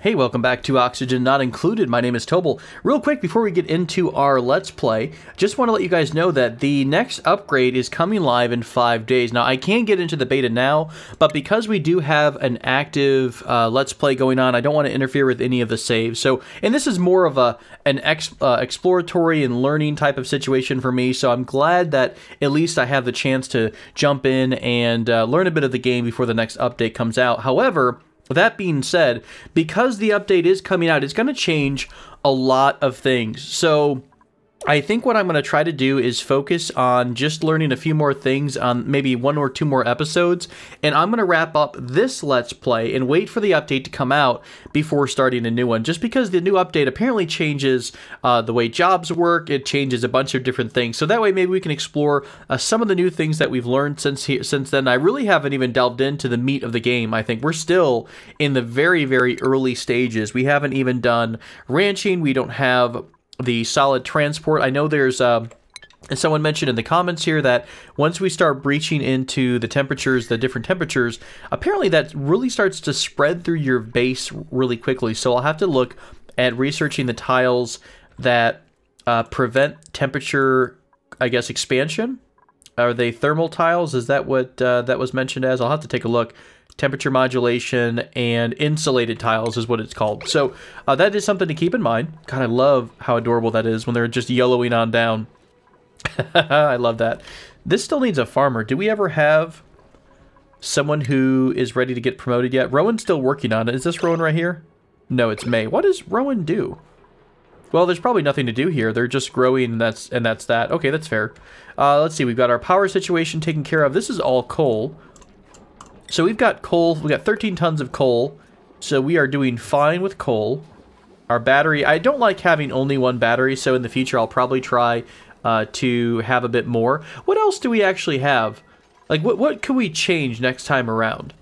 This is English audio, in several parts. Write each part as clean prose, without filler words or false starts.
Hey, welcome back to Oxygen Not Included. My name is Tobal. Real quick, before we get into our Let's Play, just want to let you guys know that the next upgrade is coming live in 5 days. Now, I can get into the beta now, but because we do have an active Let's Play going on, I don't want to interfere with any of the saves. So, and this is more of an exploratory and learning type of situation for me, so I'm glad that at least I have the chance to jump in and learn a bit of the game before the next update comes out. However, that being said, because the update is coming out, it's going to change a lot of things. So I think what I'm going to try to do is focus on just learning a few more things on maybe 1 or 2 more episodes. And I'm going to wrap up this Let's Play and wait for the update to come out before starting a new one. Just because the new update apparently changes the way jobs work. It changes a bunch of different things. So that way maybe we can explore some of the new things that we've learned since then. I really haven't even delved into the meat of the game. I think we're still in the very, very early stages. We haven't even done ranching. We don't have the solid transport. I know there's someone mentioned in the comments here that once we start breaching into the temperatures, the different temperatures, apparently that really starts to spread through your base really quickly. So I'll have to look at researching the tiles that prevent temperature, I guess, expansion. Are they thermal tiles? Is that what that was mentioned as? I'll have to take a look. Temperature modulation and insulated tiles is what it's called. So that is something to keep in mind. God, I love how adorable that is when they're just yellowing on down. I love that. This still needs a farmer. Do we ever have someone who is ready to get promoted yet? Rowan's still working on it. Is this Rowan right here? No, it's May. What does Rowan do? Well, there's probably nothing to do here. They're just growing, and that's that. Okay, that's fair. Let's see. We've got our power situation taken care of. This is all coal. So we've got coal, we got 13 tons of coal, so we are doing fine with coal. Our battery, I don't like having only one battery, so in the future I'll probably try to have a bit more. What else do we actually have? Like, what could we change next time around?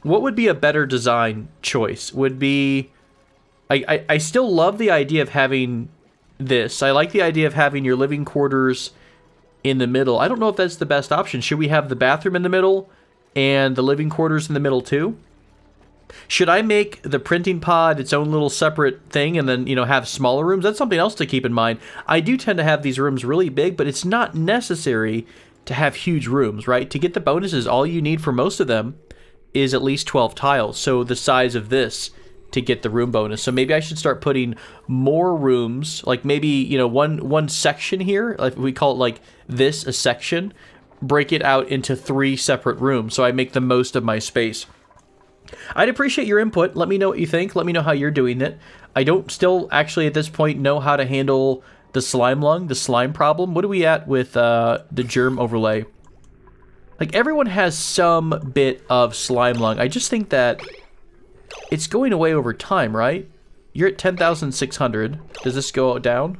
What would be a better design choice? Would be, I still love the idea of having this. I like the idea of having your living quarters in the middle. I don't know if that's the best option. Should we have the bathroom in the middle and the living quarters in the middle too? Should I make the printing pod its own little separate thing and then, you know, have smaller rooms? That's something else to keep in mind. I do tend to have these rooms really big, but it's not necessary to have huge rooms, right? To get the bonuses, all you need for most of them is at least 12 tiles. So the size of this to get the room bonus. So maybe I should start putting more rooms, like maybe, you know, one section here, like we call it like this, a section, break it out into 3 separate rooms so I make the most of my space. I'd appreciate your input. Let me know what you think. Let me know how you're doing it. I don't still actually at this point know how to handle the slime lung, the slime problem. What are we at with the germ overlay? Like, everyone has some bit of slime lung. I just think that it's going away over time, right? You're at 10,600. Does this go down?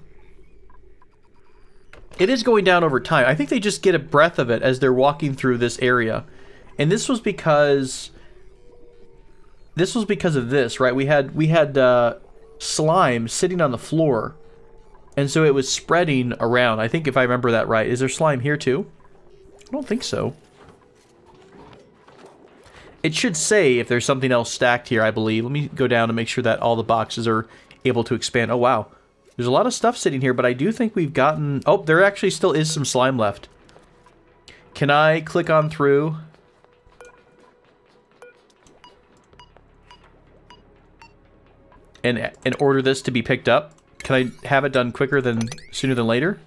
It is going down over time. I think they just get a breath of it as they're walking through this area. And this was because of this, right? We had slime sitting on the floor. And so it was spreading around. I think if I remember that right. Is there slime here too? I don't think so. It should say if there's something else stacked here, I believe. Let me go down and make sure that all the boxes are able to expand. Oh, wow. There's a lot of stuff sitting here, but I do think we've gotten... Oh, there actually still is some slime left. Can I click on through? And order this to be picked up? Can I have it done sooner than later?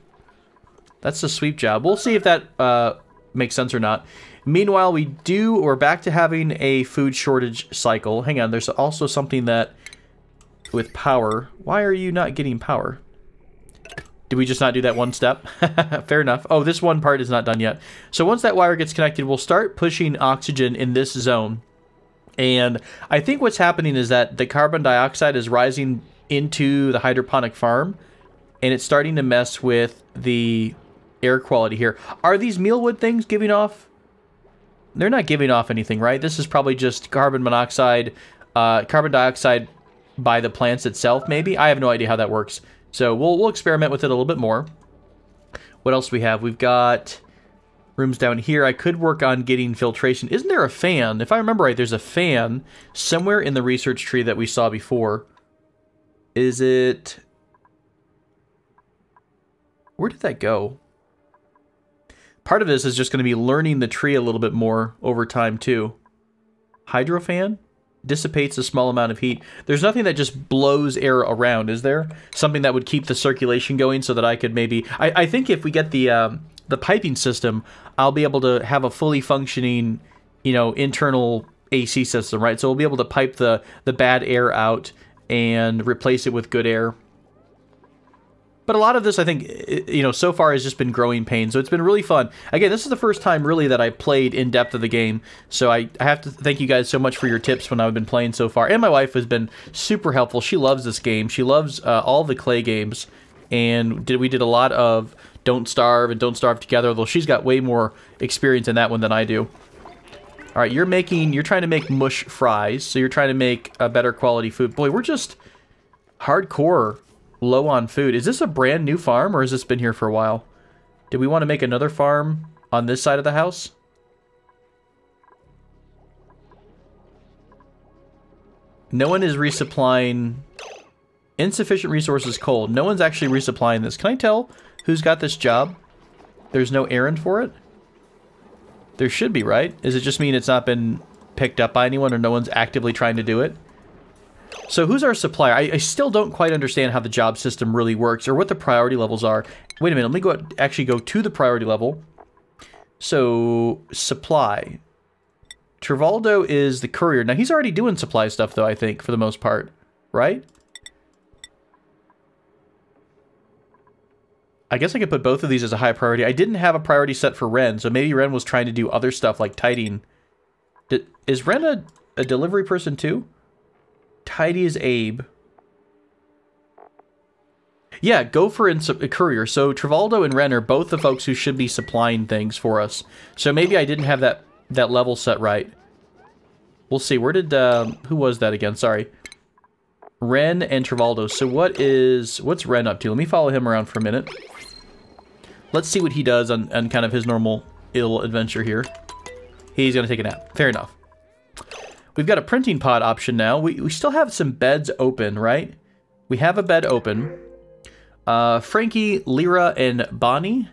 That's a sweep job. We'll see if that makes sense or not. Meanwhile, we're back to having a food shortage cycle. Hang on, there's also something that... with power. Why are you not getting power? Did we just not do that one step? Fair enough. Oh, this one part is not done yet. So once that wire gets connected, we'll start pushing oxygen in this zone. And I think what's happening is that the carbon dioxide is rising into the hydroponic farm, and it's starting to mess with the air quality here. Are these mealwood things giving off? They're not giving off anything, right? This is probably just carbon dioxide by the plants itself, maybe? I have no idea how that works. So we'll experiment with it a little bit more. What else do we have? We've got Rooms down here. I could work on getting filtration. Isn't there a fan? If I remember right, there's a fan somewhere in the research tree that we saw before. Is it... Where did that go? Part of this is just going to be learning the tree a little bit more over time, too. Hydrofan? Dissipates a small amount of heat. There's nothing that just blows air around, is there? Something that would keep the circulation going so that I could maybe... I think if we get the piping system, I'll be able to have a fully functioning, you know, internal AC system, right? So we'll be able to pipe the bad air out and replace it with good air. But a lot of this, I think, you know, so far has just been growing pains. So it's been really fun. Again, this is the first time, really, that I played in depth of the game. So I have to thank you guys so much for your tips when I've been playing so far. And my wife has been super helpful. She loves this game. She loves all the Clay games. And we did a lot of Don't Starve and Don't Starve Together, although she's got way more experience in that one than I do. All right, you're trying to make mush fries. So you're trying to make a better quality food. Boy, we're just hardcore low on food. Is this a brand new farm, or has this been here for a while? Do we want to make another farm on this side of the house? No one is resupplying. Insufficient resources coal. No one's actually resupplying this. Can I tell who's got this job? There's no errand for it? There should be, right? Does it just mean it's not been picked up by anyone, or no one's actively trying to do it? So who's our supplier? I still don't quite understand how the job system really works or what the priority levels are. Wait a minute, let me actually go to the priority level. So, supply. Trivaldo is the courier. Now, he's already doing supply stuff, though, I think, for the most part. Right? I guess I could put both of these as a high priority. I didn't have a priority set for Ren, so maybe Ren was trying to do other stuff like tidying. Is Ren a delivery person, too? Tidy is Abe. Yeah, Gopher and Courier. So Trivaldo and Ren are both the folks who should be supplying things for us. So maybe I didn't have that level set right. We'll see. Where did... who was that again? Sorry. Ren and Trivaldo. So what's Ren up to? Let me follow him around for a minute. Let's see what he does on kind of his normal ill adventure here. He's going to take a nap. Fair enough. We've got a printing pod option now. We still have some beds open, right? We have a bed open. Frankie, Lyra, and Bonnie.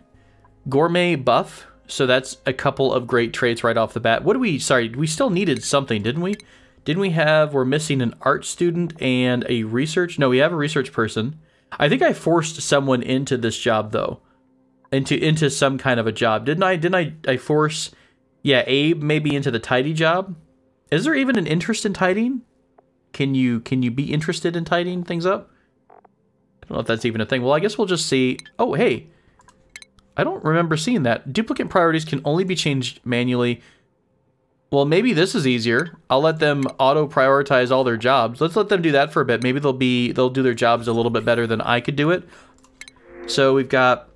Gourmet buff. So that's a couple of great traits right off the bat. What do we... Sorry, we still needed something, didn't we? Didn't we have... We're missing an art student and a research... No, we have a research person. I think I forced someone into this job, though. Into some kind of a job. Didn't I force... Yeah, Abe maybe into the tidy job? Is there even an interest in tidying? Can you be interested in tidying things up? I don't know if that's even a thing. Well, I guess we'll just see. Oh, hey. I don't remember seeing that. Duplicate priorities can only be changed manually. Well, maybe this is easier. I'll let them auto-prioritize all their jobs. Let's let them do that for a bit. Maybe they'll do their jobs a little bit better than I could do it. So we've got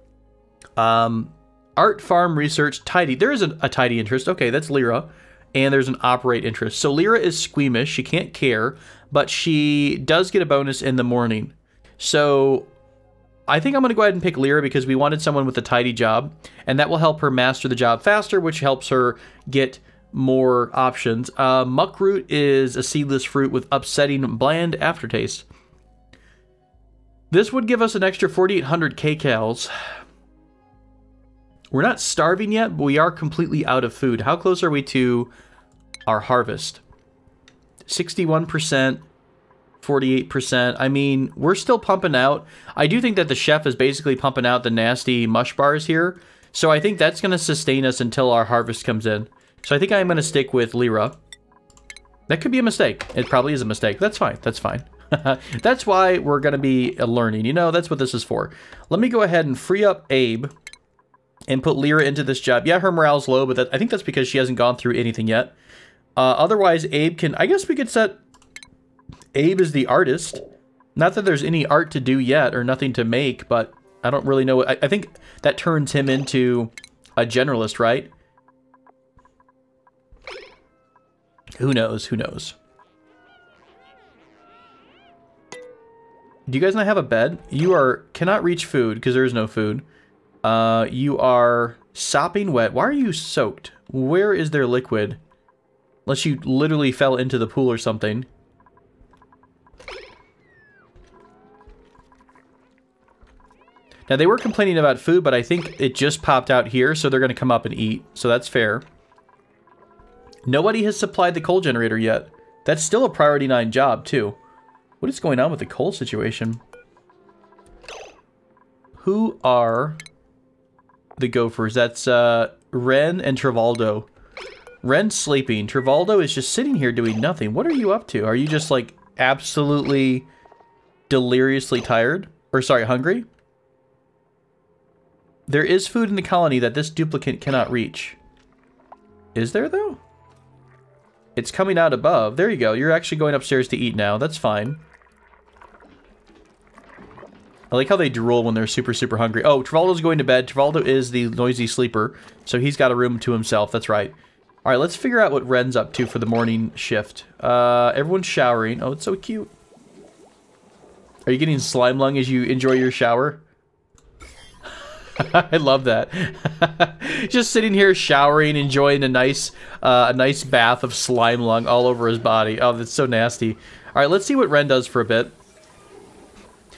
art, farm, research, tidy. There is a tidy interest. Okay, that's Lyra. And there's an operate interest. So Lyra is squeamish. She can't care, but she does get a bonus in the morning. So I think I'm going to go ahead and pick Lyra because we wanted someone with a tidy job, and that will help her master the job faster, which helps her get more options. Muckroot is a seedless fruit with upsetting bland aftertaste. This would give us an extra 4,800 kcals. We're not starving yet, but we are completely out of food. How close are we to our harvest? 61%, 48%. I mean, we're still pumping out. I do think that the chef is basically pumping out the nasty mush bars here. So I think that's going to sustain us until our harvest comes in. So I think I'm going to stick with Lyra. That could be a mistake. It probably is a mistake. That's fine. That's fine. That's why we're going to be learning. You know, that's what this is for. Let me go ahead and free up Abe and put Lyra into this job. Yeah, her morale's low, but I think that's because she hasn't gone through anything yet. Otherwise, Abe can... I guess we could set Abe as the artist. Not that there's any art to do yet or nothing to make, but I don't really know. I think that turns him into a generalist, right? Who knows? Who knows? Do you guys not have a bed? You cannot reach food because there is no food. You are sopping wet. Why are you soaked? Where is their liquid? Unless you literally fell into the pool or something. Now, they were complaining about food, but I think it just popped out here, so they're going to come up and eat. So that's fair. Nobody has supplied the coal generator yet. That's still a priority 9 job, too. What is going on with the coal situation? Who are the gophers? That's Ren and Trivaldo. Ren's sleeping. Trivaldo is just sitting here doing nothing. What are you up to? Are you just, like, absolutely deliriously tired? Or, sorry, hungry? There is food in the colony that this duplicate cannot reach. Is there, though? It's coming out above. There you go. You're actually going upstairs to eat now. That's fine. I like how they drool when they're super, super hungry. Oh, Trivaldo's going to bed. Trivaldo is the noisy sleeper, so he's got a room to himself. That's right. All right, let's figure out what Ren's up to for the morning shift. Everyone's showering. Oh, it's so cute. Are you getting slime lung as you enjoy your shower? I love that. Just sitting here showering, enjoying a nice bath of slime lung all over his body. Oh, that's so nasty. All right, let's see what Ren does for a bit.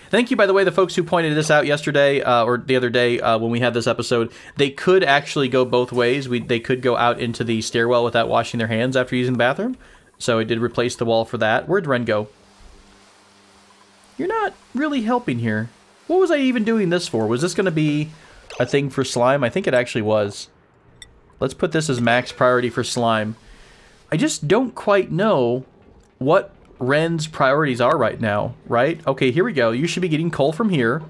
Thank you, by the way, the folks who pointed this out yesterday, or the other day when we had this episode. They could actually go both ways. They could go out into the stairwell without washing their hands after using the bathroom. So I did replace the wall for that. Where'd Ren go? You're not really helping here. What was I even doing this for? Was this going to be a thing for slime? I think it actually was. Let's put this as max priority for slime. I just don't quite know what Ren's priorities are right now, right? Okay, here we go. You should be getting coal from here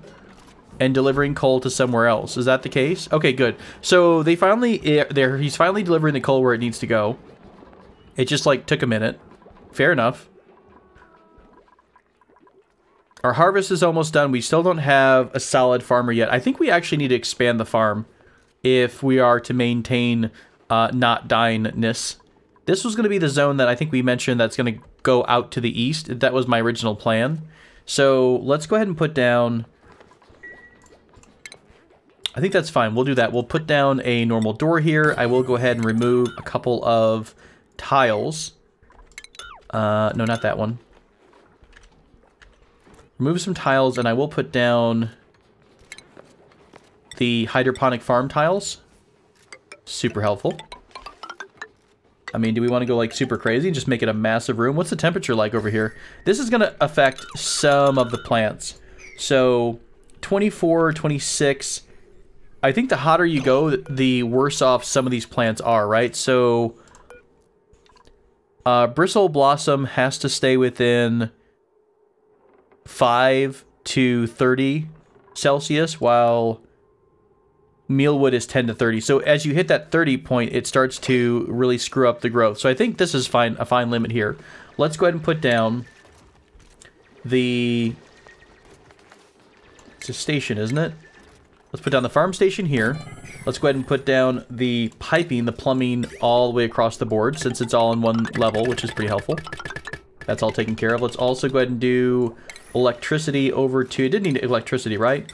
and delivering coal to somewhere else. Is that the case? Okay, good. So they finally, he's finally delivering the coal where it needs to go. It just like took a minute. Fair enough. Our harvest is almost done. We still don't have a solid farmer yet. I think we actually need to expand the farm if we are to maintain not dying-ness. This was going to be the zone that I think we mentioned that's going to go out to the east. That was my original plan. So let's go ahead and put down... I think that's fine. We'll do that. We'll put down a normal door here. I will go ahead and remove a couple of tiles. No, not that one. Remove some tiles, and I will put down the hydroponic farm tiles. Super helpful. I mean, do we want to go, like, super crazy and just make it a massive room? What's the temperature like over here? This is going to affect some of the plants. So, 24, 26. I think the hotter you go, the worse off some of these plants are, right? So, Bristle Blossom has to stay within 5 to 30 Celsius, while Mealwood is 10 to 30. So as you hit that 30 point, it starts to really screw up the growth. So I think this is fine, a fine limit here. Let's go ahead and put down the... It's a station, isn't it? Let's put down the farm station here. Let's go ahead and put down the piping, the plumbing, all the way across the board, since it's all in one level, which is pretty helpful. That's all taken care of. Let's also go ahead and do electricity over to... It didn't need electricity, right?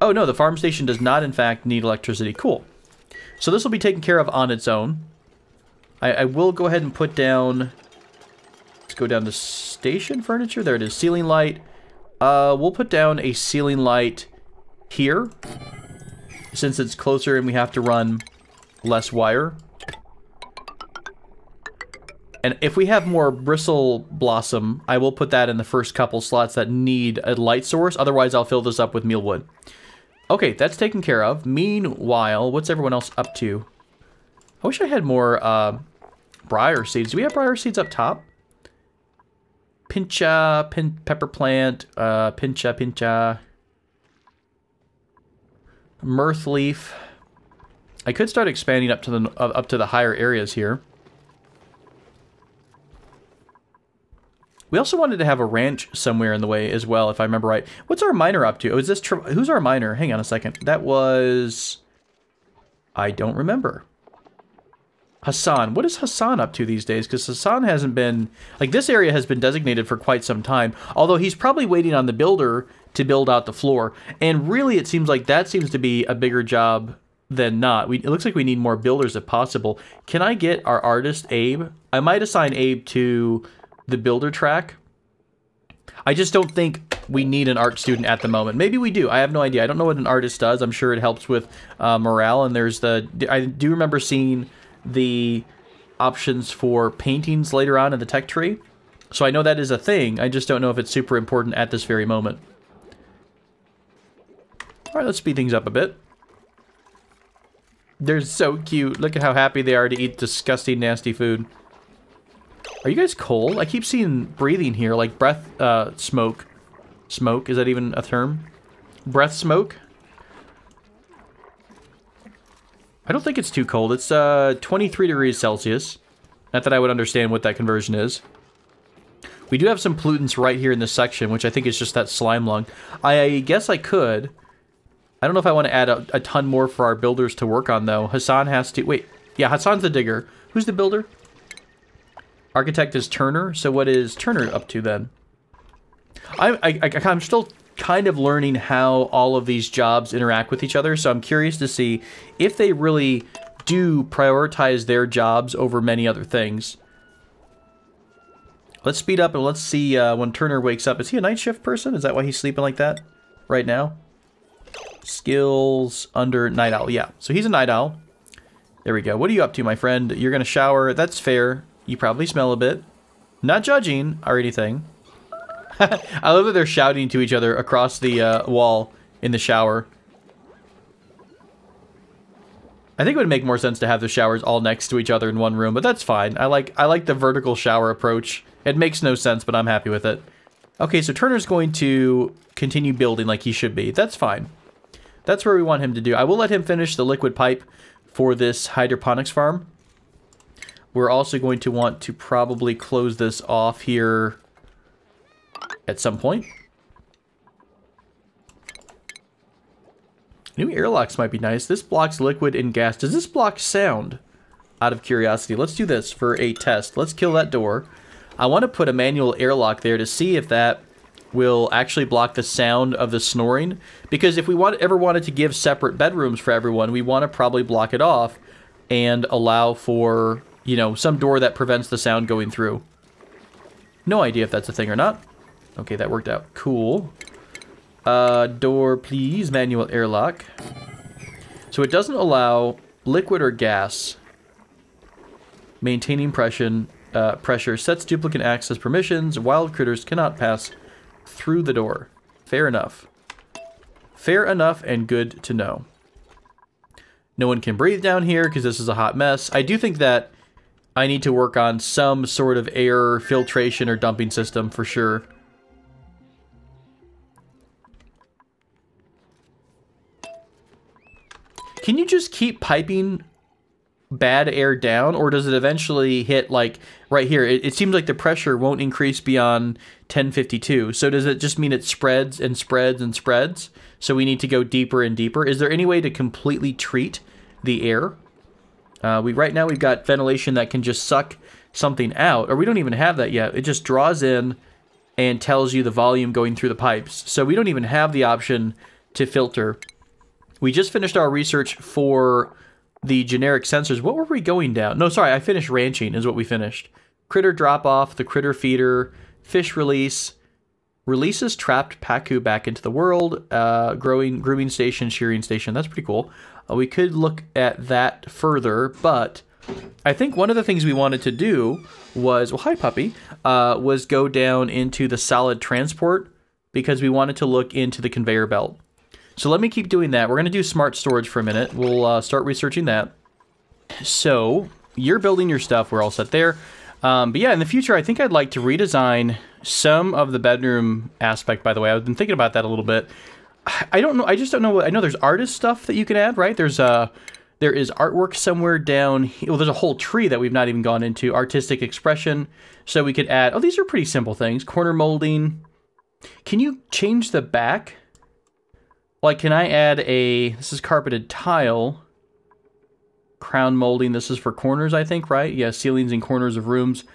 Oh, no, the farm station does not, in fact, need electricity. Cool. So this will be taken care of on its own. I will go ahead and put down... Let's go down to station furniture. There it is. Ceiling light. We'll put down a ceiling light here, since it's closer and we have to run less wire. And if we have more Bristle Blossom, I will put that in the first couple slots that need a light source. Otherwise, I'll fill this up with Mealwood. Okay, that's taken care of. Meanwhile, what's everyone else up to? I wish I had more briar seeds. Do we have briar seeds up top? Pincha, pepper plant, pincha. Mirth leaf. I could start expanding up to the higher areas here. We also wanted to have a ranch somewhere in the way as well, if I remember right. What's our miner up to? Oh, is this... Who's our miner? Hang on a second. That was... I don't remember. Hassan. What is Hassan up to these days? Because Hassan hasn't been... Like, this area has been designated for quite some time. Although he's probably waiting on the builder to build out the floor. And really, it seems like that seems to be a bigger job than not. It looks like we need more builders if possible. Can I get our artist, Abe? I might assign Abe to the builder track. I just don't think we need an art student at the moment. Maybe we do. I have no idea. I don't know what an artist does. I'm sure it helps with morale. And there's I do remember seeing the options for paintings later on in the tech tree. So I know that is a thing. I just don't know if it's super important at this very moment. All right, let's speed things up a bit. They're so cute. Look at how happy they are to eat disgusting, nasty food. Are you guys cold? I keep seeing breathing here, like breath smoke. Smoke, is that even a term? Breath smoke? I don't think it's too cold. It's 23 degrees Celsius. Not that I would understand what that conversion is. We do have some pollutants right here in this section, which I think is just that slime lung. I guess I could. I don't know if I want to add a ton more for our builders to work on, though. Hassan has to... Wait. Yeah, Hassan's the digger. Who's the builder? Architect is Turner. So what is Turner up to, then? I'm still kind of learning how all of these jobs interact with each other, so I'm curious to see if they really do prioritize their jobs over many other things. Let's speed up and let's see when Turner wakes up. Is he a night shift person? Is that why he's sleeping like that right now? Skills under night owl. Yeah, so he's a night owl. There we go. What are you up to, my friend? You're going to shower. That's fair. You probably smell a bit. Not judging or anything. I love that they're shouting to each other across the wall in the shower. I think it would make more sense to have the showers all next to each other in one room, but that's fine. I like the vertical shower approach. It makes no sense, but I'm happy with it. Okay, so Turner's going to continue building like he should be. That's fine. That's where we want him to do. I will let him finish the liquid pipe for this hydroponics farm. We're also going to want to probably close this off here at some point. New airlocks might be nice. This blocks liquid and gas. Does this block sound? Out of curiosity. Let's do this for a test. Let's kill that door. I want to put a manual airlock there to see if that will actually block the sound of the snoring. Because if we ever wanted to give separate bedrooms for everyone, we want to probably block it off and allow for, you know, some door that prevents the sound going through. No idea if that's a thing or not. Okay, that worked out. Cool. Door, please. Manual airlock. So it doesn't allow liquid or gas. Maintaining pressure. Sets duplicate access permissions. Wild critters cannot pass through the door. Fair enough. Fair enough and good to know. No one can breathe down here because this is a hot mess. I do think that I need to work on some sort of air filtration or dumping system for sure. Can you just keep piping bad air down, or does it eventually hit, like, right here? It seems like the pressure won't increase beyond 1052. So does it just mean it spreads and spreads and spreads? So we need to go deeper and deeper. Is there any way to completely treat the air? Right now we've got ventilation that can just suck something out, or we don't even have that yet. It just draws in and tells you the volume going through the pipes. So we don't even have the option to filter. We just finished our research for the generic sensors. What were we going down? No, sorry, I finished ranching is what we finished. Critter drop-off, the critter feeder, fish release, releases trapped Pacu back into the world, grooming station, shearing station. That's pretty cool. We could look at that further, but I think one of the things we wanted to do was, well, hi puppy, was go down into the solid transport because we wanted to look into the conveyor belt. So let me keep doing that. We're going to do smart storage for a minute. We'll start researching that. So you're building your stuff. We're all set there. But yeah, in the future, I think I'd like to redesign some of the bedroom aspect, by the way. I've been thinking about that a little bit. I don't know. I just don't know. I know there's artist stuff that you can add, right? There is artwork somewhere down here. Well, there's a whole tree that we've not even gone into. Artistic expression. So we could add, oh, these are pretty simple things. Corner molding. Can you change the back? Like, can I add this is carpeted tile. Crown molding, this is for corners, I think, right? Yeah, ceilings and corners of rooms.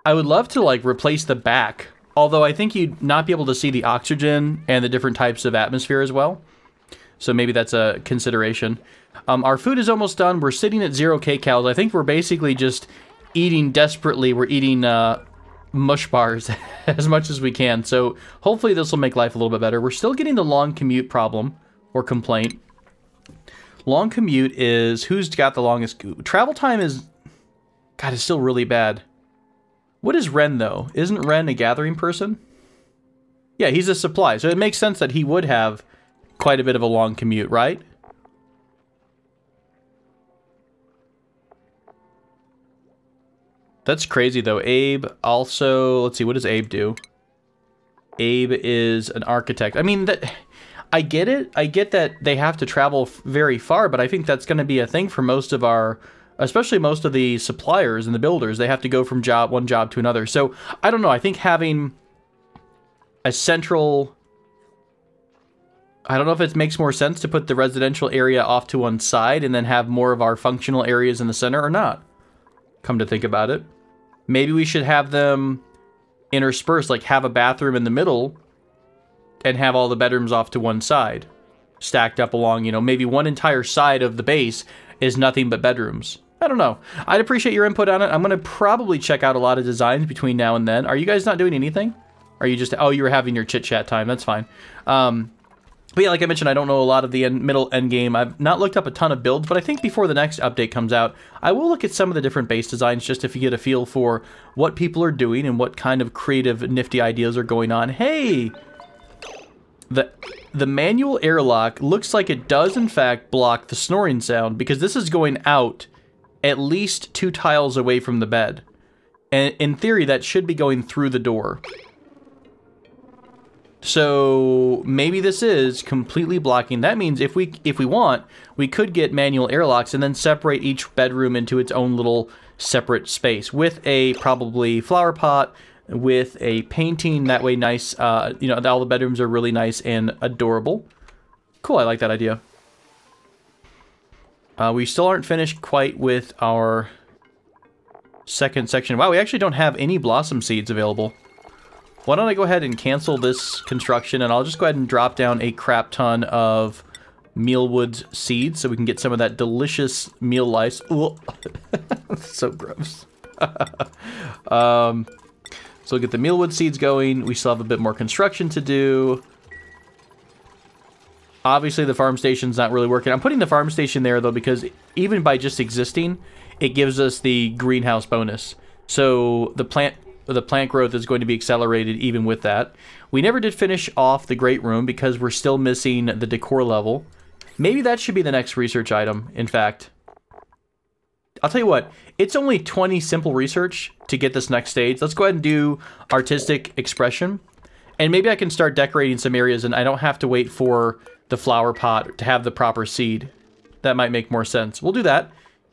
I would love to, like, replace the back Although I think you'd not be able to see the oxygen and the different types of atmosphere as well. So maybe that's a consideration. Our food is almost done. We're sitting at 0 kcals. I think we're basically just eating desperately. We're eating mush bars as much as we can. So hopefully this will make life a little bit better. We're still getting the long commute problem or complaint. Long commute is who's got the longest travel time is... God, it's still really bad. What is Ren, though? Isn't Ren a gathering person? Yeah, he's a supply. So it makes sense that he would have quite a bit of a long commute, right? That's crazy, though. Abe also... Let's see, what does Abe do? Abe is an architect. I mean, that... I get it. I get that they have to travel very far, but I think that's going to be a thing for most of our... Especially most of the suppliers and the builders. They have to go from one job to another. So, I don't know. I think having a central... I don't know if it makes more sense to put the residential area off to one side and then have more of our functional areas in the center or not. Come to think about it. Maybe we should have them interspersed, like have a bathroom in the middle and have all the bedrooms off to one side. Stacked up along, you know, maybe one entire side of the base is nothing but bedrooms. I don't know. I'd appreciate your input on it. I'm going to probably check out a lot of designs between now and then. Are you guys not doing anything? Are you just... Oh, you were having your chit-chat time. That's fine. But yeah, like I mentioned, I don't know a lot of the middle end game. I've not looked up a ton of builds, but I think before the next update comes out, I will look at some of the different base designs just to get a feel for what people are doing and what kind of creative, nifty ideas are going on. Hey! The manual airlock looks like it does, in fact, block the snoring sound, because this is going out at least 2 tiles away from the bed. And in theory, that should be going through the door. So maybe this is completely blocking. That means if we want, we could get manual airlocks and then separate each bedroom into its own little separate space with a probably flower pot, with a painting. That way, nice. You know, all the bedrooms are really nice and adorable. Cool. I like that idea. We still aren't finished quite with our second section. Wow, we actually don't have any blossom seeds available. Why don't I go ahead and cancel this construction, and I'll just go ahead and drop down a crap ton of mealwood seeds so we can get some of that delicious meal lice. So gross. So we'll get the mealwood seeds going. We still have a bit more construction to do. Obviously, the farm station's not really working. I'm putting the farm station there, though, because even by just existing, it gives us the greenhouse bonus. So the plant growth is going to be accelerated even with that. We never did finish off the great room because we're still missing the decor level. Maybe that should be the next research item, in fact. I'll tell you what, it's only 20 simple research to get this next stage. Let's go ahead and do artistic expression. And maybe I can start decorating some areas and I don't have to wait for the flower pot to have the proper seed. That might make more sense. We'll do that.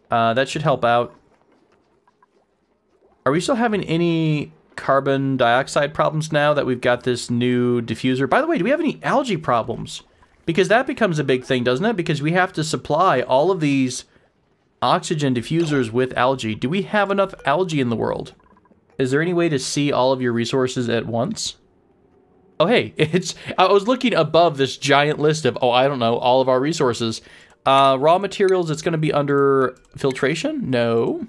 That should help out. Are we still having any carbon dioxide problems now that we've got this new diffuser? By the way, do we have any algae problems? Because that becomes a big thing, doesn't it? Because we have to supply all of these oxygen diffusers with algae. Do we have enough algae in the world? Is there any way to see all of your resources at once? Oh, hey, I was looking above this giant list of, oh, I don't know, all of our resources. Raw materials, it's going to be under filtration? No.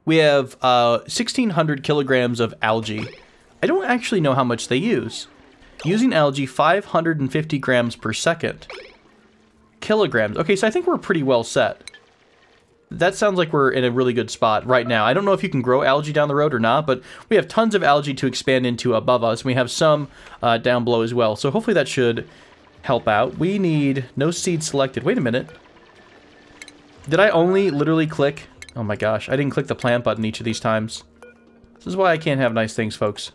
We have 1,600 kilograms of algae. I don't actually know how much they use. Using algae, 550 grams per second. Kilograms. Okay, so I think we're pretty well set. That sounds like we're in a really good spot right now. I don't know if you can grow algae down the road or not, but we have tons of algae to expand into above us. And we have some down below as well. So hopefully that should help out. We need no seed selected. Wait a minute. Did I only literally click? Oh my gosh, I didn't click the plant button each of these times. This is why I can't have nice things, folks.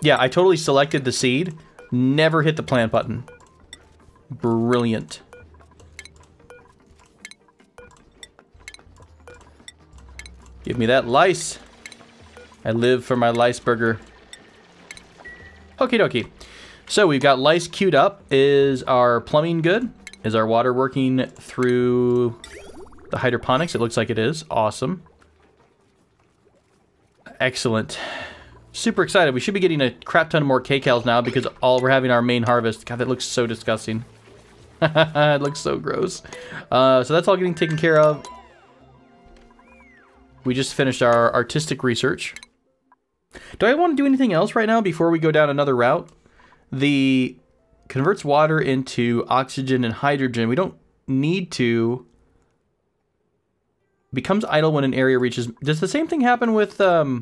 Yeah, I totally selected the seed. Never hit the plant button. Brilliant. Give me that lice. I live for my lice burger. Okie dokie. So we've got lice queued up. Is our plumbing good? Is our water working through the hydroponics? It looks like it is. Awesome. Excellent. Super excited. We should be getting a crap ton more kcals now because we're having our main harvest. God, that looks so disgusting. It looks so gross. So that's all getting taken care of. We just finished our artistic research. Do I want to do anything else right now before we go down another route? The converts water into oxygen and hydrogen. We don't need to. Becomes idle when an area reaches... Does the same thing happen with the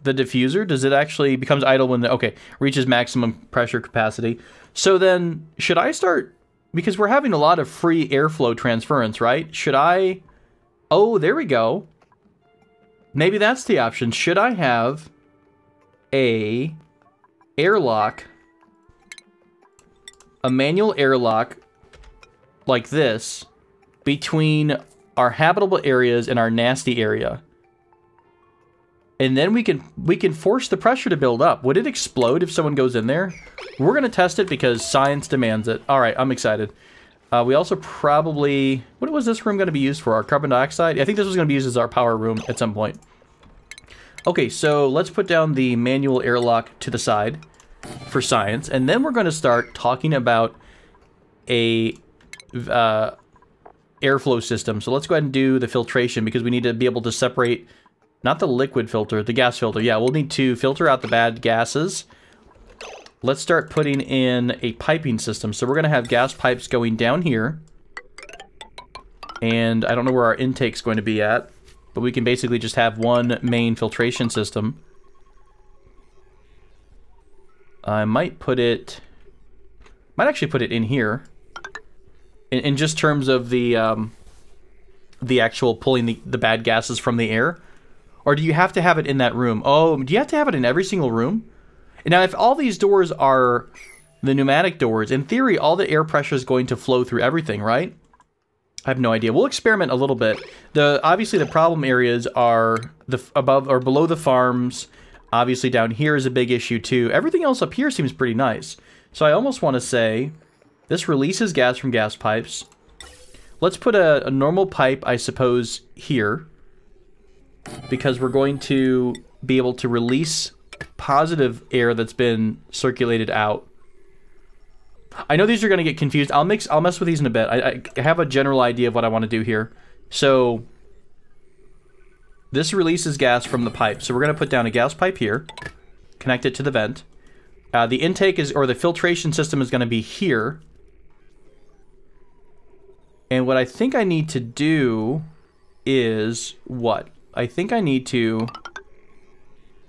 diffuser? Does it actually becomes idle when okay, reaches maximum pressure capacity? So then, should I start... Because we're having a lot of free airflow transference, right? Should I... Oh, there we go. Maybe that's the option. Should I have a airlock, a manual airlock like this between our habitable areas and our nasty area? And then we can force the pressure to build up. Would it explode if someone goes in there? We're going to test it because science demands it. All right, I'm excited. We also probably... What was this room going to be used for? Our carbon dioxide? I think this was going to be used as our power room at some point. Okay, so let's put down the manual airlock to the side for science. And then we're going to start talking about a airflow system. So let's go ahead and do the filtration because we need to be able to separate... Not the liquid filter, the gas filter. Yeah, we'll need to filter out the bad gases. Let's start putting in a piping system. So we're going to have gas pipes going down here. And I don't know where our intake's going to be at. But we can basically just have one main filtration system. I might put it... Might actually put it in here. In just terms of the actual pulling the bad gases from the air. Or do you have to have it in that room? Oh, do you have to have it in every single room? Now, if all these doors are the pneumatic doors, in theory, all the air pressure is going to flow through everything, right? I have no idea. We'll experiment a little bit. Obviously, the problem areas are the above or below the farms. Obviously, down here is a big issue, too. Everything else up here seems pretty nice. So I almost want to say, this releases gas from gas pipes. Let's put a normal pipe, I suppose, here. Because we're going to be able to release positive air that's been circulated out. I know these are going to get confused. I'll mess with these in a bit. I have a general idea of what I want to do here. So this releases gas from the pipe. So we're going to put down a gas pipe here, connect it to the vent. The intake is, or the filtration system is going to be here. And what I think I need to do is what? I think I need to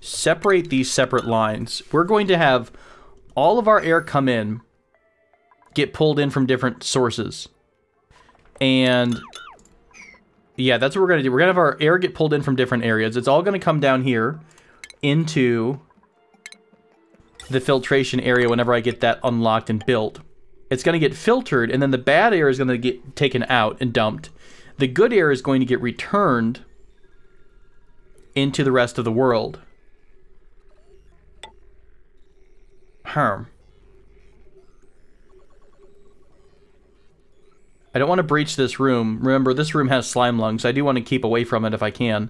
separate these separate lines. We're going to have all of our air come in, get pulled in from different sources. And yeah, that's what we're going to do. We're going to have our air get pulled in from different areas. It's all going to come down here into the filtration area whenever I get that unlocked and built. It's going to get filtered, and then the bad air is going to get taken out and dumped. The good air is going to get returned into the rest of the world. I don't want to breach this room. Remember, this room has slime lungs. I do want to keep away from it if I can.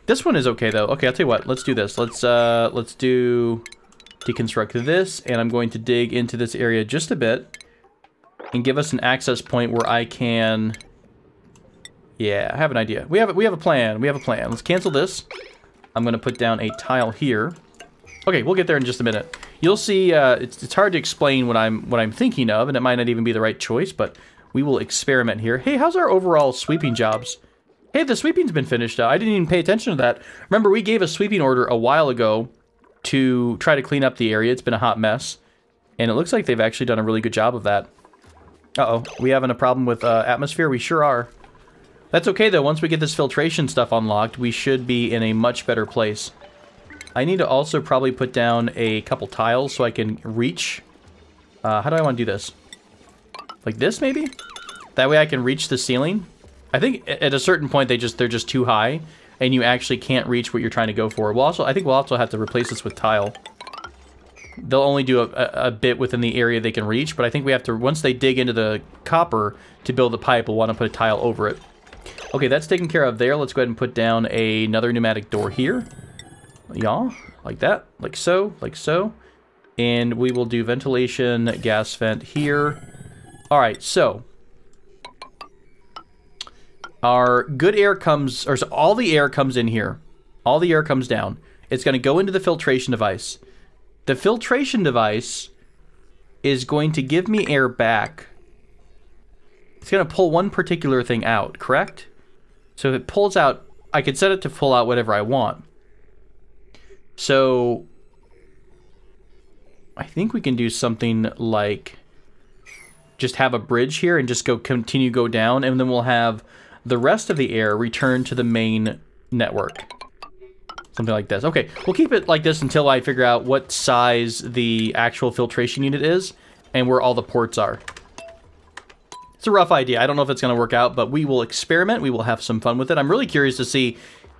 This one is okay, though. Okay, I'll tell you what. Let's do this. Let's do deconstruct this, and I'm going to dig into this area just a bit and give us an access point where I can... Yeah, I have an idea. We have a plan. We have a plan. Let's cancel this. I'm going to put down a tile here. Okay, we'll get there in just a minute. You'll see. It's hard to explain what I'm thinking of, and it might not even be the right choice. But we will experiment here. Hey, how's our overall sweeping jobs? Hey, the sweeping's been finished. I didn't even pay attention to that. Remember, we gave a sweeping order a while ago to try to clean up the area. It's been a hot mess, and it looks like they've actually done a really good job of that. Uh-oh, we having a problem with atmosphere? We sure are. That's okay, though. Once we get this filtration stuff unlocked, we should be in a much better place. I need to also probably put down a couple tiles so I can reach. How do I want to do this? Like this, maybe? That way I can reach the ceiling. I think at a certain point they're just too high, and you actually can't reach what you're trying to go for. I think we'll also have to replace this with tile. they'll only do a bit within the area they can reach, but I think we have to, once they dig into the copper to build the pipe, we'll want to put a tile over it. Okay, that's taken care of there. Let's go ahead and put down another pneumatic door here. Yeah, like that, like so, like so. And we will do ventilation, gas vent here. All right, so our good air comes, or so all the air comes in here. All the air comes down. It's going to go into the filtration device. The filtration device is going to give me air back. It's going to pull one particular thing out, correct? So if it pulls out, I could set it to pull out whatever I want. So I think we can do something like just have a bridge here and just go down, and then we'll have the rest of the air return to the main network. Something like this. Okay, we'll keep it like this until I figure out what size the actual filtration unit is and where all the ports are. It's a rough idea. I don't know if it's going to work out, but we will experiment. We will have some fun with it. I'm really curious to see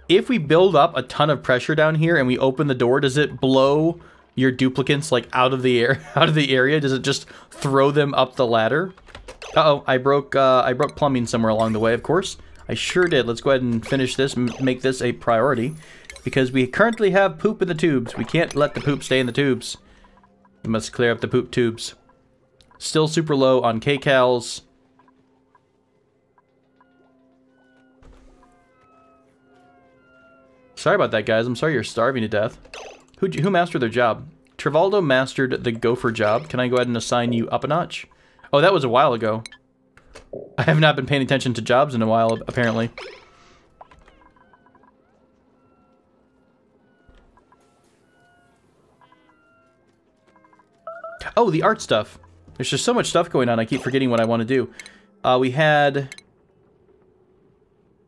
if we build up a ton of pressure down here and we open the door, does it blow your duplicants like out of the air, out of the area? Does it just throw them up the ladder? Uh-oh, I broke plumbing somewhere along the way, of course. I sure did. Let's go ahead and finish this, make this a priority, because we currently have poop in the tubes. We can't let the poop stay in the tubes. We must clear up the poop tubes. Still super low on kcals. Sorry about that, guys. I'm sorry you're starving to death. Who mastered their job? Trivaldo mastered the gopher job. Can I go ahead and assign you up a notch? Oh, that was a while ago. I have not been paying attention to jobs in a while, apparently. Oh, the art stuff. There's just so much stuff going on, I keep forgetting what I want to do. We had...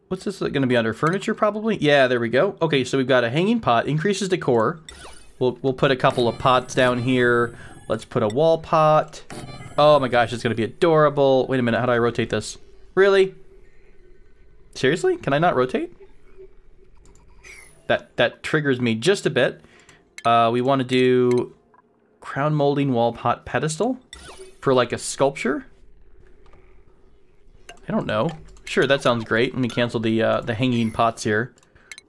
What's this going to be under? Furniture, probably? Yeah, there we go. Okay, so we've got a hanging pot. Increases decor. We'll put a couple of pots down here. Let's put a wall pot. Oh my gosh, it's going to be adorable. Wait a minute, how do I rotate this? Really? Seriously? Can I not rotate? That triggers me just a bit. We want to do crown molding wall pot pedestal for like a sculpture. I don't know. Sure, that sounds great. Let me cancel the hanging pots here.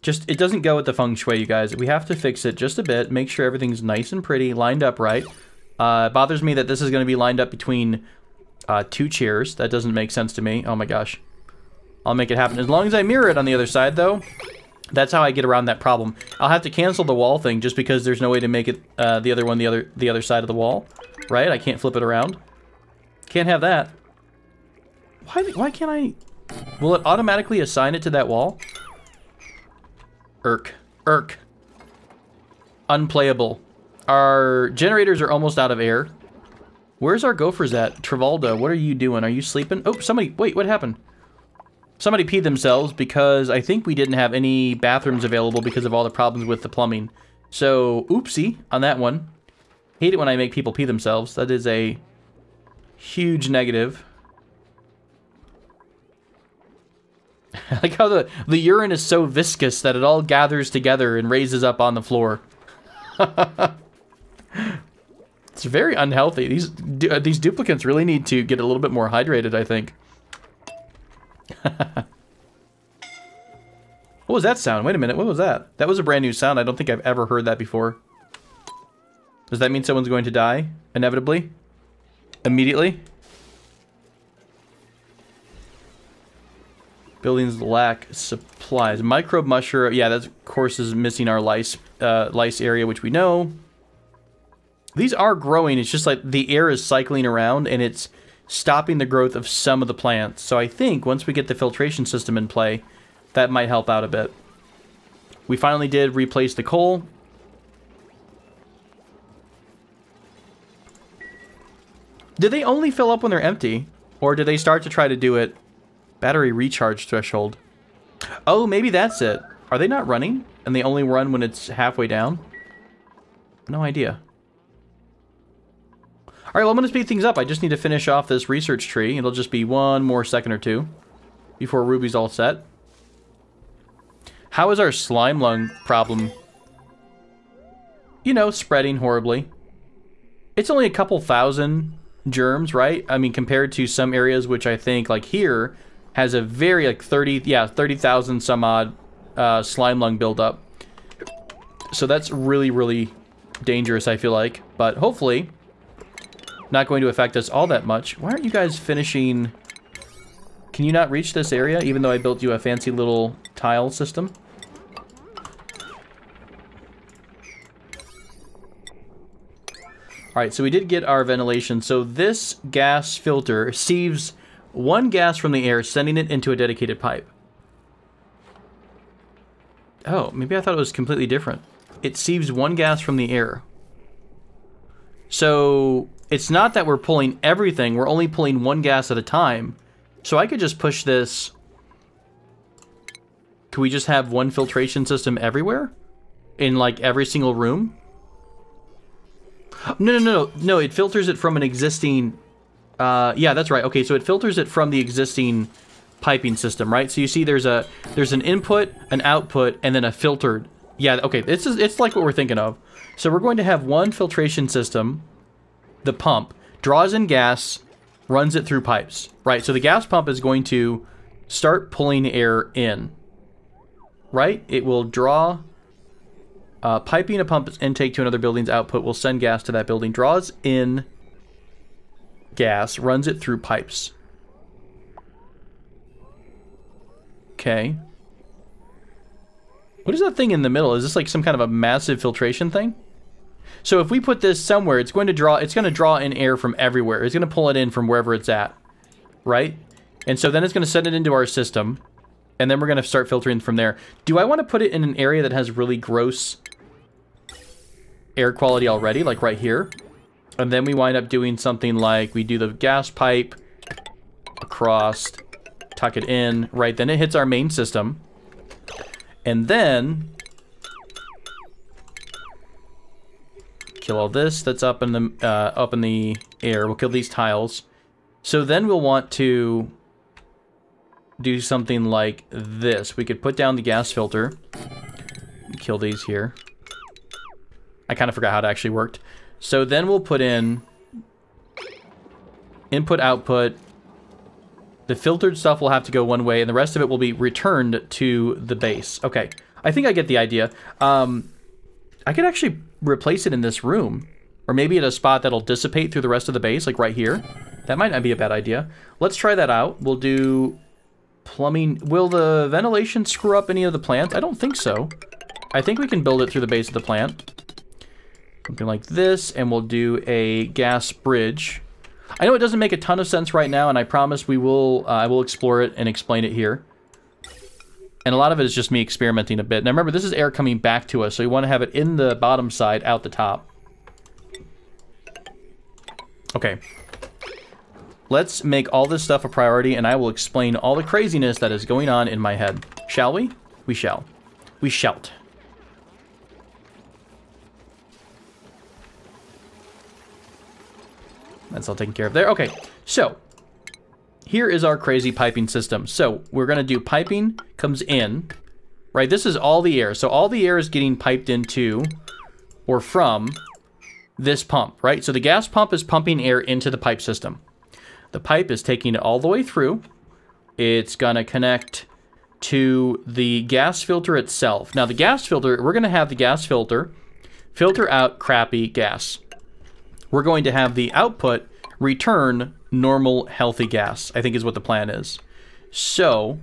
Just, it doesn't go with the feng shui, you guys. We have to fix it just a bit, make sure everything's nice and pretty, lined up right. It bothers me that this is going to be lined up between two chairs. That doesn't make sense to me. Oh my gosh. I'll make it happen. As long as I mirror it on the other side, though, that's how I get around that problem. I'll have to cancel the wall thing just because there's no way to make it the other one the other side of the wall. Right? I can't flip it around. Can't have that. Why can't I... Will it automatically assign it to that wall? Irk. Irk. Unplayable. Our generators are almost out of air. Where's our gophers at? Trivaldo, what are you doing? Are you sleeping? Oh, somebody... Wait, what happened? Somebody peed themselves because I think we didn't have any bathrooms available because of all the problems with the plumbing. So, oopsie on that one. Hate it when I make people pee themselves. That is a huge negative. I like how the urine is so viscous that it all gathers together and raises up on the floor. It's very unhealthy. These duplicants really need to get a little bit more hydrated, I think. What was that sound? Wait a minute, what was that? That was a brand new sound. I don't think I've ever heard that before. Does that mean someone's going to die? Inevitably? Immediately? Buildings lack supplies. Microbe mushroom. Yeah, that of course is missing our lice area, which we know. These are growing. It's just like the air is cycling around and it's stopping the growth of some of the plants. So I think once we get the filtration system in play, that might help out a bit. We finally did replace the coal. Did they only fill up when they're empty? Or did they start to try to do it? Battery recharge threshold. Oh, maybe that's it. Are they not running? And they only run when it's halfway down? No idea. Alright, well, I'm going to speed things up. I just need to finish off this research tree. It'll just be one more second or two before Ruby's all set. How is our slime lung problem? You know, spreading horribly. it's only a couple thousand germs, right? I mean, compared to some areas, which I think, like here, has a very, like, 30,000 some odd slime lung buildup. So that's really, really dangerous, I feel like. But hopefully, not going to affect us all that much. Why aren't you guys finishing... Can you not reach this area, even though I built you a fancy little tile system? Alright, so we did get our ventilation. So this gas filter sieves one gas from the air, sending it into a dedicated pipe. Oh, maybe I thought it was completely different. It sieves one gas from the air. So it's not that we're pulling everything, we're only pulling one gas at a time. So I could just push this. Could we just have one filtration system everywhere? In like every single room? No, it filters it from an existing... yeah, that's right. Okay, so it filters it from the existing piping system, right? So you see there's an input, an output, and then a filtered. Yeah, okay, it's like what we're thinking of. So we're going to have one filtration system, the pump, draws in gas, runs it through pipes, right? So the gas pump is going to start pulling air in, right? It will draw... piping a pump's intake to another building's output will send gas to that building, draws in gas, runs it through pipes. Okay. What is that thing in the middle? Is this like some kind of a massive filtration thing? So if we put this somewhere, it's going to draw in air from everywhere. It's going to pull it in from wherever it's at, right? And so then it's going to send it into our system, and then we're going to start filtering from there. Do I want to put it in an area that has really gross air quality already, like right here? And then we wind up doing something like we do the gas pipe across, tuck it in, right? Then it hits our main system. And then kill all this that's up in the air. We'll kill these tiles. So then we'll want to do something like this. We could put down the gas filter. Kill these here. I kind of forgot how it actually worked. So then we'll put in input, output. The filtered stuff will have to go one way, and the rest of it will be returned to the base. Okay, I think I get the idea. I could actually replace it in this room, or maybe at a spot that'll dissipate through the rest of the base, like right here. That might not be a bad idea. Let's try that out. We'll do plumbing. Will the ventilation screw up any of the plants? I don't think so. I think we can build it through the base of the plant. Something like this, and we'll do a gas bridge. I know it doesn't make a ton of sense right now, and I promise we will. I will explore it and explain it here. And a lot of it is just me experimenting a bit. Now remember, this is air coming back to us, so we want to have it in the bottom side, out the top. Okay. Let's make all this stuff a priority, and I will explain all the craziness that is going on in my head. Shall we? We shall. We shalt. That's all taken care of there. Okay, so here is our crazy piping system. So we're going to do piping comes in, right? This is all the air. So all the air is getting piped into or from this pump, right? So the gas pump is pumping air into the pipe system. The pipe is taking it all the way through. It's going to connect to the gas filter itself. Now the gas filter, we're going to have the gas filter filter out crappy gas. We're going to have the output return normal, healthy gas, I think is what the plan is. So,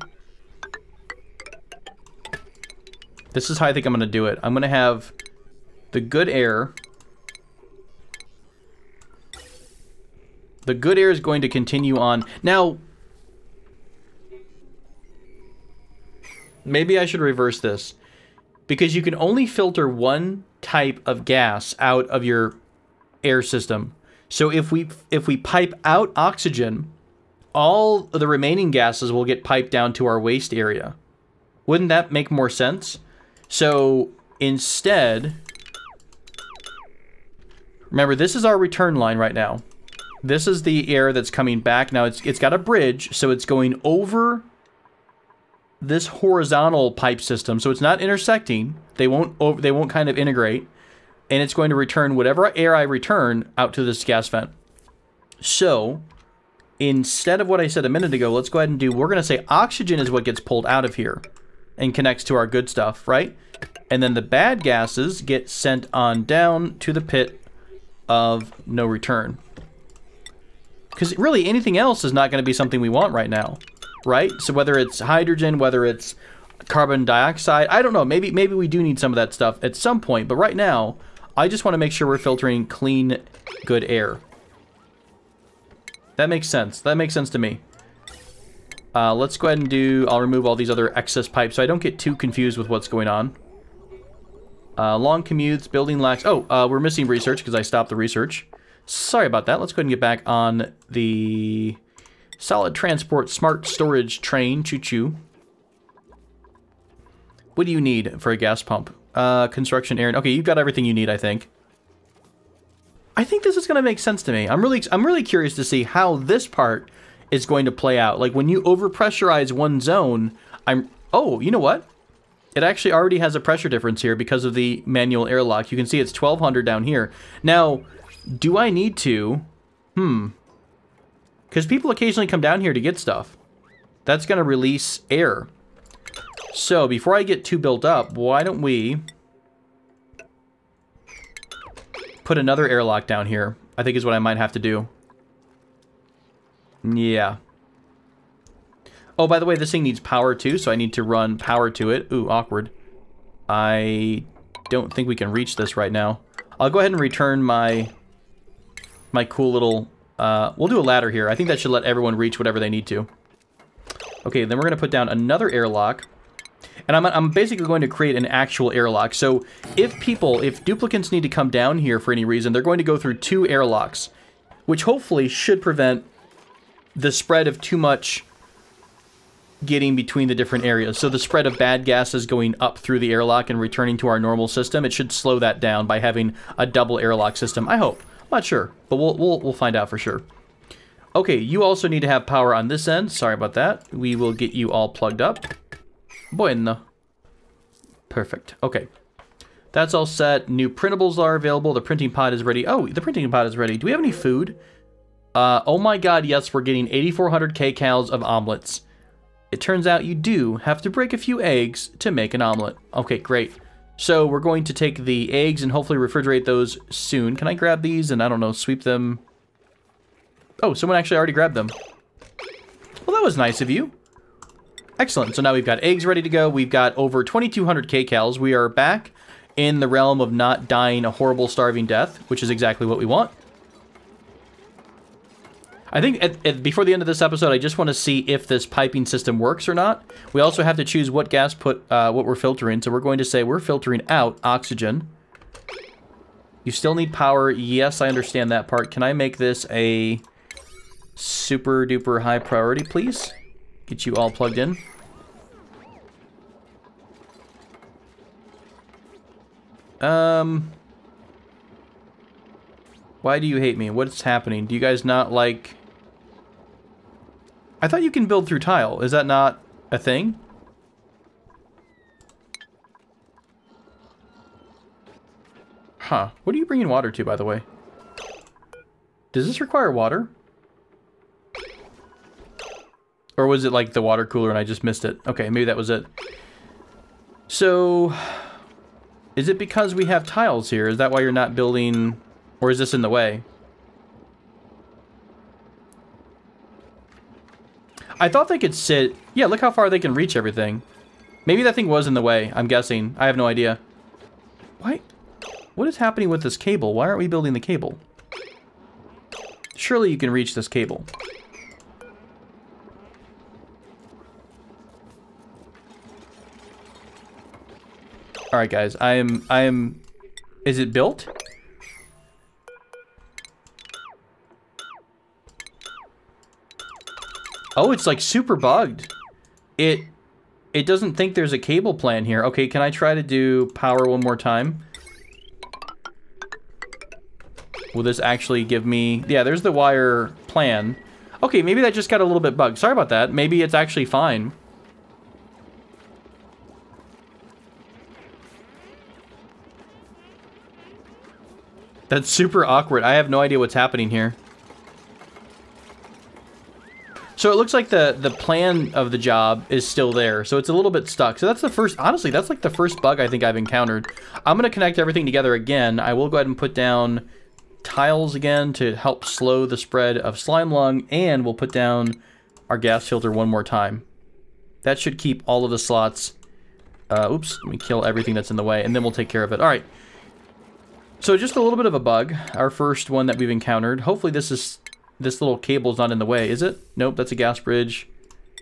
this is how I think I'm going to do it. I'm going to have the good air. The good air is going to continue on. Now, maybe I should reverse this, because you can only filter one type of gas out of your air system. So if we pipe out oxygen, all of the remaining gases will get piped down to our waste area. Wouldn't that make more sense? So instead, remember, this is our return line right now. This is the air that's coming back. Now it's got a bridge, so it's going over this horizontal pipe system. So it's not intersecting. They won't kind of integrate. and it's going to return whatever air I return out to this gas vent. So instead of what I said a minute ago, let's go ahead and do, we're going to say oxygen is what gets pulled out of here and connects to our good stuff, right? And then the bad gases get sent on down to the pit of no return. Because really anything else is not going to be something we want right now, right? So whether it's hydrogen, whether it's carbon dioxide, I don't know. Maybe we do need some of that stuff at some point. But right now, I just want to make sure we're filtering clean, good air. That makes sense. That makes sense to me. Let's go ahead and do... I'll remove all these other excess pipes so I don't get too confused with what's going on. Long commutes, building lacks... Oh, we're missing research because I stopped the research. Sorry about that. Let's go ahead and get back on the solid transport smart storage train. Choo-choo. What do you need for a gas pump? Construction area. Okay, you've got everything you need, I think. I think this is going to make sense to me. I'm really curious to see how this part is going to play out. Like when you overpressurize one zone, oh, you know what? It actually already has a pressure difference here because of the manual airlock. You can see it's 1200 down here. Now, do I need to? Because people occasionally come down here to get stuff. That's going to release air. So before I get too built up, why don't we put another airlock down here? I think is what I might have to do. Yeah. Oh, by the way, this thing needs power too, so I need to run power to it. Ooh, awkward. I don't think we can reach this right now. I'll go ahead and return my cool little... we'll do a ladder here. I think that should let everyone reach whatever they need to. Okay, then we're going to put down another airlock. And I'm basically going to create an actual airlock. So if duplicants need to come down here for any reason, they're going to go through 2 airlocks, which hopefully should prevent the spread of too much getting between the different areas. So the spread of bad gases going up through the airlock and returning to our normal system, it should slow that down by having a double airlock system. I hope. I'm not sure, but we'll find out for sure. Okay, you also need to have power on this end. Sorry about that. We will get you all plugged up. Bueno. Perfect. Okay. That's all set. New printables are available. The printing pod is ready. Oh, the printing pod is ready. Do we have any food? Oh my god, yes, we're getting 8,400 kcals of omelets. It turns out you do have to break a few eggs to make an omelet. Okay, great. So we're going to take the eggs and hopefully refrigerate those soon. Can I grab these and, I don't know, sweep them? Oh, someone actually already grabbed them. Well, that was nice of you. Excellent. So now we've got eggs ready to go. We've got over 2,200 kcals. We are back in the realm of not dying a horrible starving death, which is exactly what we want. I think before the end of this episode, I just want to see if this piping system works or not. We also have to choose what gas what we're filtering. So we're going to say we're filtering out oxygen. You still need power. Yes, I understand that part. Can I make this a super duper high priority, please? Get you all plugged in. Why do you hate me? What's happening? Do you guys not like... I thought you can build through tile. Is that not a thing? Huh. What are you bringing water to, by the way? Does this require water? Or was it like the water cooler and I just missed it? Okay, maybe that was it. So, is it because we have tiles here? Is that why you're not building... Or is this in the way? I thought they could sit... Yeah, look how far they can reach everything. Maybe that thing was in the way, I'm guessing. I have no idea. Why? What is happening with this cable? Why aren't we building the cable? Surely you can reach this cable. Alright, guys. I am... Is it built? Oh, it's like super bugged. It doesn't think there's a cable plan here. Okay, can I try to do power one more time? Will this actually give me... Yeah, there's the wire plan. Okay, maybe that just got a little bit bugged. Sorry about that. Maybe it's actually fine. That's super awkward. I have no idea what's happening here. So it looks like the plan of the job is still there. So it's a little bit stuck. So that's the first, honestly, that's like the first bug I think I've encountered. I'm going to connect everything together again. I will go ahead and put down tiles again to help slow the spread of slime lung. And we'll put down our gas filter one more time. That should keep all of the slots. Oops, let me kill everything that's in the way and then we'll take care of it. All right. So just a little bit of a bug. Our first one that we've encountered. Hopefully this little cable's not in the way, is it? Nope, that's a gas bridge.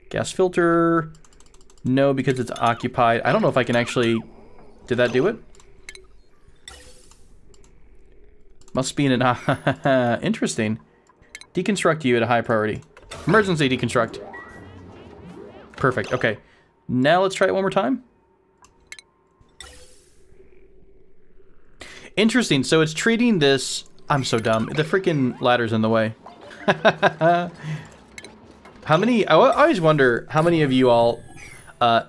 Gas filter. No, because it's occupied. I don't know if I can actually... Did that do it? Must be in an... Interesting. Deconstruct you at a high priority. Emergency deconstruct. Perfect, okay. Now let's try it one more time. Interesting, so it's treating this... I'm so dumb. The freaking ladder's in the way. How many... I always wonder how many of you all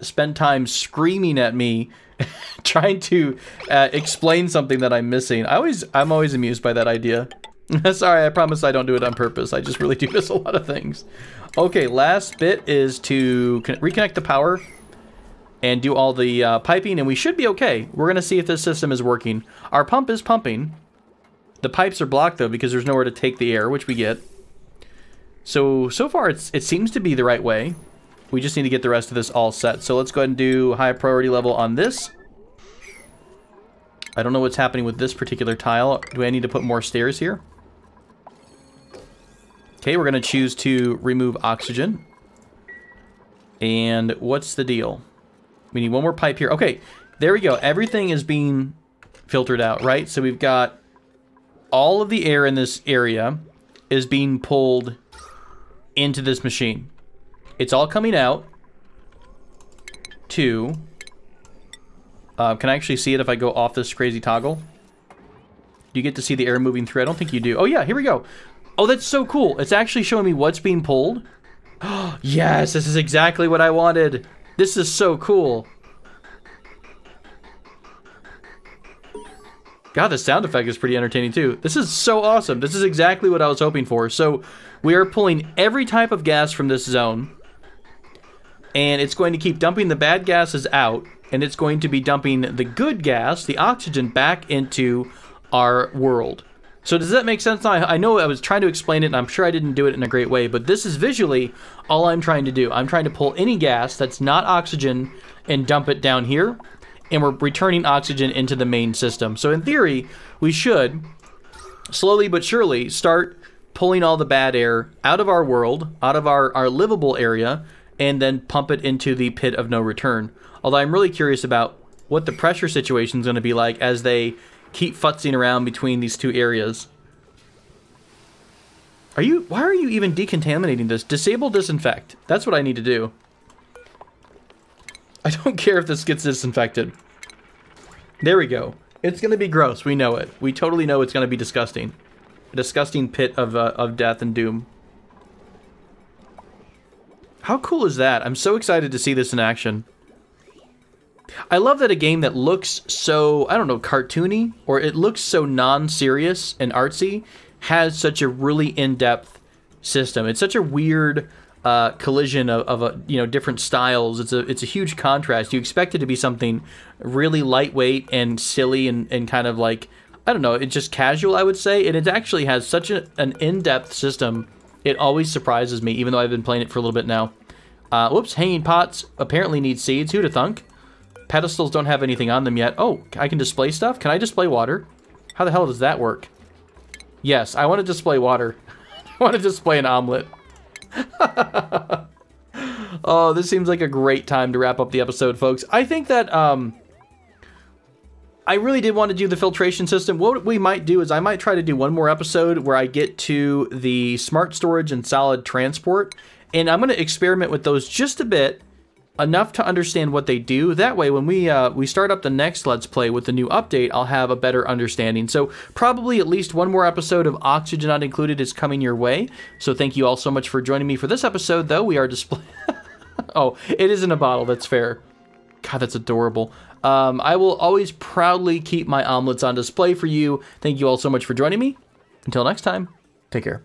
spend time screaming at me trying to explain something that I'm missing. I'm always amused by that idea. Sorry, I promise I don't do it on purpose. I just really do miss a lot of things. Okay, last bit is to reconnect the power and do all the piping, and we should be okay. We're going to see if this system is working. Our pump is pumping. The pipes are blocked, though, because there's nowhere to take the air, which we get. So far, it seems to be the right way. We just need to get the rest of this all set. So let's go ahead and do high priority level on this. I don't know what's happening with this particular tile. Do I need to put more stairs here? Okay, we're going to choose to remove oxygen. And what's the deal? We need one more pipe here. Okay, there we go. Everything is being filtered out, right? So we've got all of the air in this area is being pulled into this machine. It's all coming out to... can I actually see it if I go off this crazy toggle? Do you get to see the air moving through? I don't think you do. Oh yeah, here we go. Oh, that's so cool. It's actually showing me what's being pulled. Yes, this is exactly what I wanted. This is so cool. God, the sound effect is pretty entertaining too. This is so awesome. This is exactly what I was hoping for. So we are pulling every type of gas from this zone. And it's going to keep dumping the bad gases out. And it's going to be dumping the good gas, the oxygen, back into our world. So does that make sense? I know I was trying to explain it, and I'm sure I didn't do it in a great way, but this is visually all I'm trying to do. I'm trying to pull any gas that's not oxygen and dump it down here, and we're returning oxygen into the main system. So in theory, we should, slowly but surely, start pulling all the bad air out of our world, out of our livable area, and then pump it into the pit of no return. Although I'm really curious about what the pressure situation is going to be like as they keep futzing around between these two areas. Why are you even decontaminating this? Disable disinfect. That's what I need to do. I don't care if this gets disinfected. There we go. It's going to be gross. We know it. We totally know it's going to be disgusting. A disgusting pit of death and doom. How cool is that? I'm so excited to see this in action. I love that a game that looks so, I don't know, cartoony, or it looks so non-serious and artsy, has such a really in-depth system. It's such a weird collision of different styles. It's a huge contrast. You expect it to be something really lightweight and silly and kind of like, I don't know, it's just casual, I would say. And it actually has such an in-depth system. It always surprises me, even though I've been playing it for a little bit now. Whoops, hanging pots apparently need seeds. Who'd have thunk? Pedestals don't have anything on them yet. Oh, I can display stuff? Can I display water? How the hell does that work? Yes, I want to display water. I want to display an omelet. Oh, this seems like a great time to wrap up the episode, folks. I think that I really did want to do the filtration system. What we might do is I might try to do one more episode where I get to the smart storage and solid transport. And I'm going to experiment with those just a bit. Enough to understand what they do. That way, when we start up the next Let's Play with the new update, I'll have a better understanding. So probably at least one more episode of Oxygen Not Included is coming your way. So thank you all so much for joining me for this episode, though. We are display. Oh, it is in a bottle. That's fair. God, that's adorable. I will always proudly keep my omelets on display for you. Thank you all so much for joining me. Until next time, take care.